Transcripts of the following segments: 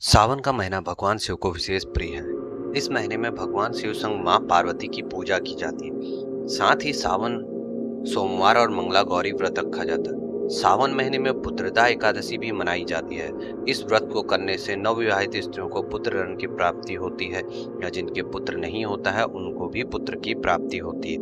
सावन का महीना भगवान शिव को विशेष प्रिय है। इस महीने में भगवान शिव संग मां पार्वती की पूजा की जाती है। साथ ही सावन सोमवार और मंगला गौरी व्रत रखा जाता है। सावन महीने में पुत्रदा एकादशी भी मनाई जाती है। इस व्रत को करने से नवविवाहित स्त्रियों को पुत्र रण की प्राप्ति होती है या जिनके पुत्र नहीं होता है उनको भी पुत्र की प्राप्ति होती है।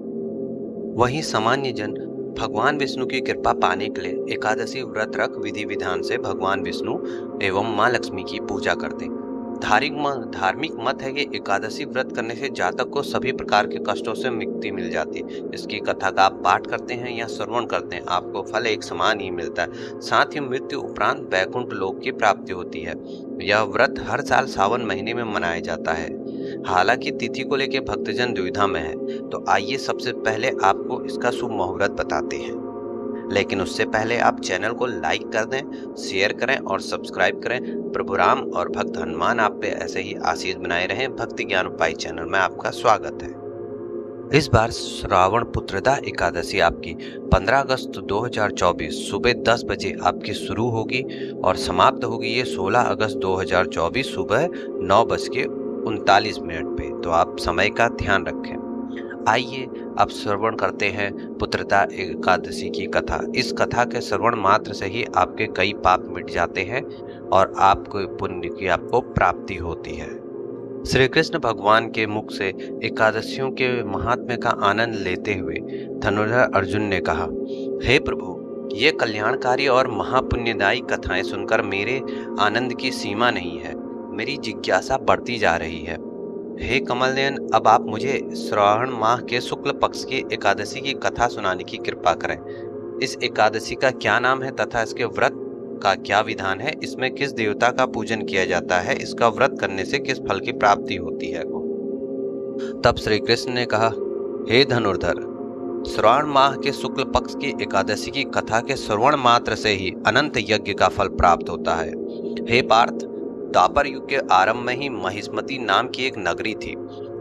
वहीं सामान्य जन भगवान विष्णु की कृपा पाने के लिए एकादशी व्रत रख विधि विधान से भगवान विष्णु एवं मां लक्ष्मी की पूजा करते हैं। धार्मिक मत है कि एकादशी व्रत करने से जातक को सभी प्रकार के कष्टों से मुक्ति मिल जाती है। इसकी कथा का आप पाठ करते हैं या श्रवण करते हैं, आपको फल एक समान ही मिलता है। साथ ही मृत्यु उपरांत वैकुंठ लोक की प्राप्ति होती है। यह व्रत हर साल सावन महीने में मनाया जाता है। हालांकि तिथि को लेकर भक्तजन दुविधा में है, तो आइए सबसे पहले आपको इसका शुभ मुहूर्त बताते हैं। लेकिन उससे पहले आप चैनल को लाइक कर दें, शेयर करें और सब्सक्राइब करें। प्रभु राम और भक्त हनुमान आप पे ऐसे ही आशीष बनाए रहें। भक्ति ज्ञान उपाय चैनल में आपका स्वागत है। इस बार श्रावण पुत्रदा एकादशी आपकी 15 अगस्त 2024 सुबह 10 बजे आपकी शुरू होगी और समाप्त होगी ये 16 अगस्त 2024 सुबह 9:39 पे। तो आप समय का ध्यान रखें। आइए अब श्रवण करते हैं पुत्रदा एकादशी की कथा। इस कथा के श्रवण मात्र से ही आपके कई पाप मिट जाते हैं और आपको पुण्य की आपको प्राप्ति होती है। श्री कृष्ण भगवान के मुख से एकादशियों के महात्म्य का आनंद लेते हुए धनुर्धर अर्जुन ने कहा, हे प्रभु, ये कल्याणकारी और महापुण्यदायी कथाएं सुनकर मेरे आनंद की सीमा नहीं है। मेरी जिज्ञासा बढ़ती जा रही है। हे कमलनयन, अब आप मुझे श्रावण माह के शुक्ल पक्ष की एकादशी की कथा सुनाने की कृपा करें। इस एकादशी का क्या नाम है तथा इसके व्रत का क्या विधान है? इसमें किस देवता का पूजन किया जाता है? इसका व्रत करने से किस फल की प्राप्ति होती है? तब श्री कृष्ण ने कहा, हे धनुर्धर, श्रावण माह के शुक्ल पक्ष की एकादशी की कथा के श्रवण मात्र से ही अनंत यज्ञ का फल प्राप्त होता है। हे पार्थ, द्वापर युग के आरंभ में ही महिष्मती नाम की एक नगरी थी।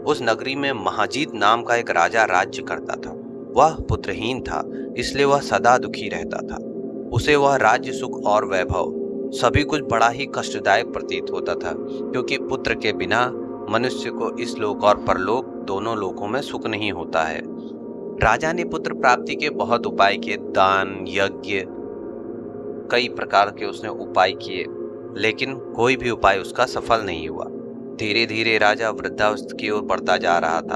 उस नगरी में महाजीत नाम का एक राजा राज्य करता था। वह पुत्रहीन था, इसलिए वह सदा दुखी रहता था। उसे वह राज्य सुख और वैभव सभी कुछ बड़ा ही कष्टदायक प्रतीत होता था, क्योंकि पुत्र के बिना मनुष्य को इस लोक और परलोक दोनों लोकों में सुख नहीं होता है। राजा ने पुत्र प्राप्ति के बहुत उपाय किए, दान यज्ञ कई प्रकार के उसने उपाय किए, लेकिन कोई भी उपाय उसका सफल नहीं हुआ। धीरे धीरे राजा वृद्धावस्था की ओर बढ़ता जा रहा था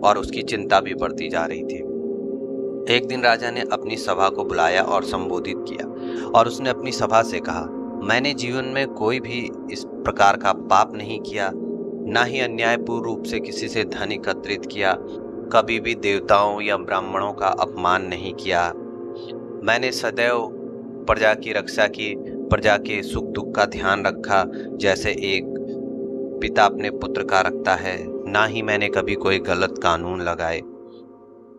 और उसकी चिंता भी बढ़ती जा रही थी। एक दिन राजा ने अपनी सभा को बुलाया और संबोधित किया और उसने अपनी सभा से कहा, मैंने जीवन में कोई भी इस प्रकार का पाप नहीं किया, ना ही अन्यायपूर्ण रूप से किसी से धन एकत्रित किया, कभी भी देवताओं या ब्राह्मणों का अपमान नहीं किया। मैंने सदैव प्रजा की रक्षा की, प्रजा के सुख दुख का ध्यान रखा, जैसे एक पिता अपने पुत्र का रखता है। ना ही मैंने कभी कोई गलत कानून लगाए।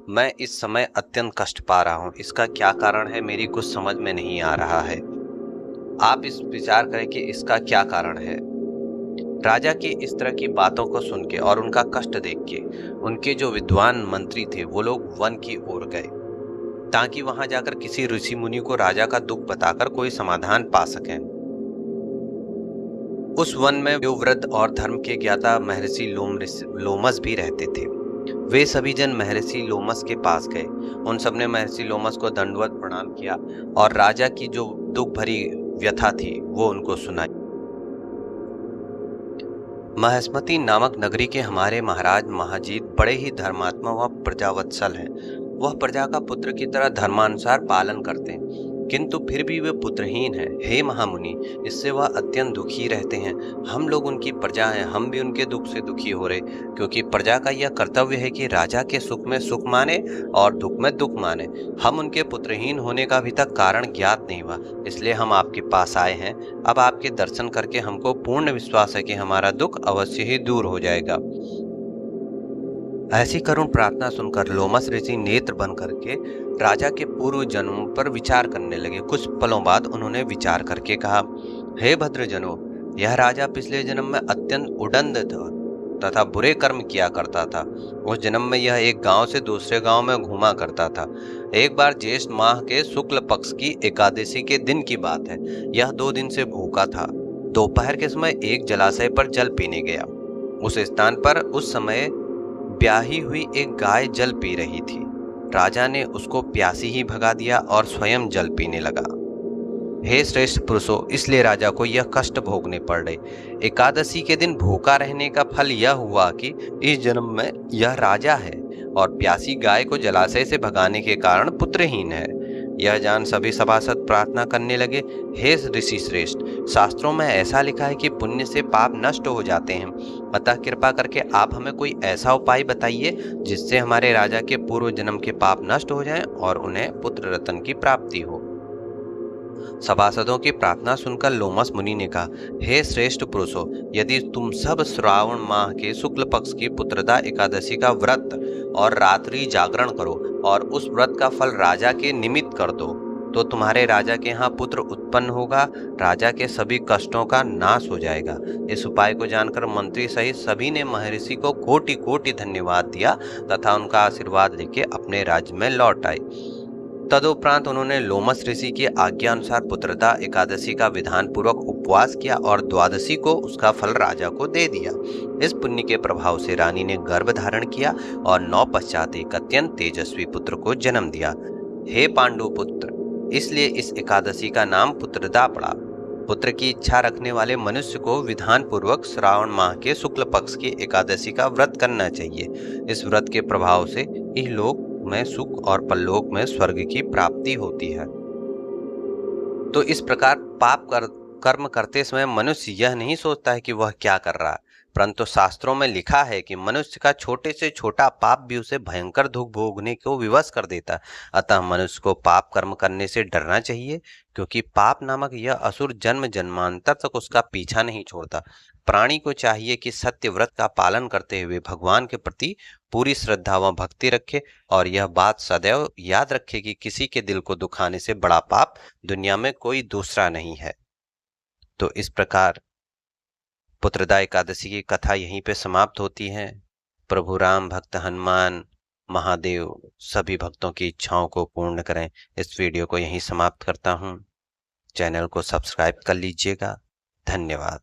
मैं इस समय अत्यंत कष्ट पा रहा हूँ। इसका क्या कारण है, मेरी कुछ समझ में नहीं आ रहा है। आप इस विचार करें कि इसका क्या कारण है। राजा की इस तरह की बातों को सुन के और उनका कष्ट देख के उनके जो विद्वान मंत्री थे वो लोग वन की ओर गए, ताकि वहां जाकर किसी ऋषि मुनि को राजा का दुख बताकर कोई समाधान पा सकें। उस वन में जो वृद्ध और धर्म के ज्ञाता महर्षि लोमस भी रहते थे। वे सभी जन महर्षि लोमस के पास गए। उन सब ने महर्षि लोमस को दंडवत प्रणाम किया और राजा की जो दुख भरी व्यथा थी वो उनको सुनाई। महिष्मती नामक नगरी के हमारे महाराज महाजीत बड़े ही धर्मात्मा व प्रजावत्सल हैं। वह प्रजा का पुत्र की तरह धर्मानुसार पालन करते हैं, किंतु फिर भी वे पुत्रहीन हैं। हे महामुनि, इससे वह अत्यंत दुखी रहते हैं। हम लोग उनकी प्रजा हैं, हम भी उनके दुख से दुखी हो रहे, क्योंकि प्रजा का यह कर्तव्य है कि राजा के सुख में सुख माने और दुख में दुख माने। हम उनके पुत्रहीन होने का अभी तक कारण ज्ञात नहीं हुआ, इसलिए हम आपके पास आए हैं। अब आपके दर्शन करके हमको पूर्ण विश्वास है कि हमारा दुख अवश्य ही दूर हो जाएगा। ऐसी करुण प्रार्थना सुनकर लोमस ऋषि नेत्र बंद करके राजा के पूर्व जन्मों पर विचार करने लगे। कुछ पलों बाद उन्होंने विचार करके कहा, हे भद्रजनों, यह राजा पिछले जन्म में अत्यंत उदंड तथा बुरे कर्म किया करता था। उस जन्म में यह एक गांव से दूसरे गांव में घूमा करता था। एक बार ज्येष्ठ माह के शुक्ल पक्ष की एकादशी के दिन की बात है। यह 2 दिन से भूखा था। दोपहर के समय एक जलाशय पर जल पीने गया। उस स्थान पर उस समय ब्याही हुई एक गाय जल पी रही थी। राजा ने उसको प्यासी ही भगा दिया और स्वयं जल पीने लगा। हे श्रेष्ठ पुरुषों, इसलिए राजा को यह कष्ट भोगने पड़ रहे। एकादशी के दिन भूखा रहने का फल यह हुआ कि इस जन्म में यह राजा है और प्यासी गाय को जलाशय से भगाने के कारण पुत्रहीन है। यह जान सभी सभासद प्रार्थना करने लगे, हे ऋषि श्रेष्ठ, शास्त्रों में ऐसा लिखा है कि पुण्य से पाप नष्ट हो जाते हैं। अतः कृपा करके आप हमें कोई ऐसा उपाय बताइए जिससे हमारे राजा के पूर्व जन्म के पाप नष्ट हो जाएं और उन्हें पुत्र रत्न की प्राप्ति हो। सभासदों की प्रार्थना सुनकर लोमस मुनि ने कहा, हे श्रेष्ठ पुरुषों, यदि तुम सब श्रावण माह के शुक्ल पक्ष की पुत्रदा एकादशी का व्रत और रात्रि जागरण करो और उस व्रत का फल राजा के निमित्त कर दो, तो तुम्हारे राजा के यहाँ पुत्र उत्पन्न होगा। राजा के सभी कष्टों का नाश हो जाएगा। इस उपाय को जानकर मंत्री सहित सभी ने महर्षि को कोटि कोटि धन्यवाद दिया तथा उनका आशीर्वाद लेके अपने राज्य में लौट आए। तदुपरांत उन्होंने लोमस ऋषि की आज्ञा अनुसार पुत्रदा एकादशी का विधान पूर्वक उपवास किया और द्वादशी को उसका फल राजा को दे दिया। इस पुण्य के प्रभाव से रानी ने गर्भ धारण किया और नौ पश्चात एक अत्यंत तेजस्वी पुत्र को जन्म दिया। हे पांडु पुत्र, इसलिए इस एकादशी का नाम पुत्रदा पड़ा। पुत्र की इच्छा रखने वाले मनुष्य को विधान पूर्वक श्रावण माह के शुक्ल पक्ष की एकादशी का व्रत करना चाहिए। इस व्रत के प्रभाव से इहलोक में सुख और परलोक में स्वर्ग की प्राप्ति होती है। तो इस प्रकार कर्म करते समय मनुष्य यह नहीं सोचता है कि वह क्या कर रहा है, परंतु शास्त्रों में लिखा है कि मनुष्य का छोटे से छोटा पाप भी उसे भयंकर दुख भोगने को विवश कर देता है। अतः मनुष्य को पाप कर्म करने से डरना चाहिए, क्योंकि पाप नामक यह असुर जन्म जन्मांतर तक उसका पीछा नहीं छोड़ता। प्राणी को चाहिए कि सत्य व्रत का पालन करते हुए भगवान के प्रति पूरी श्रद्धा व भक्ति रखे और यह बात सदैव याद रखे कि किसी के दिल को दुखाने से बड़ा पाप दुनिया में कोई दूसरा नहीं है। तो इस प्रकार पुत्रदा एकादशी की कथा यहीं पे समाप्त होती है। प्रभु राम, भक्त हनुमान, महादेव सभी भक्तों की इच्छाओं को पूर्ण करें। इस वीडियो को यहीं समाप्त करता हूँ। चैनल को सब्सक्राइब कर लीजिएगा। धन्यवाद।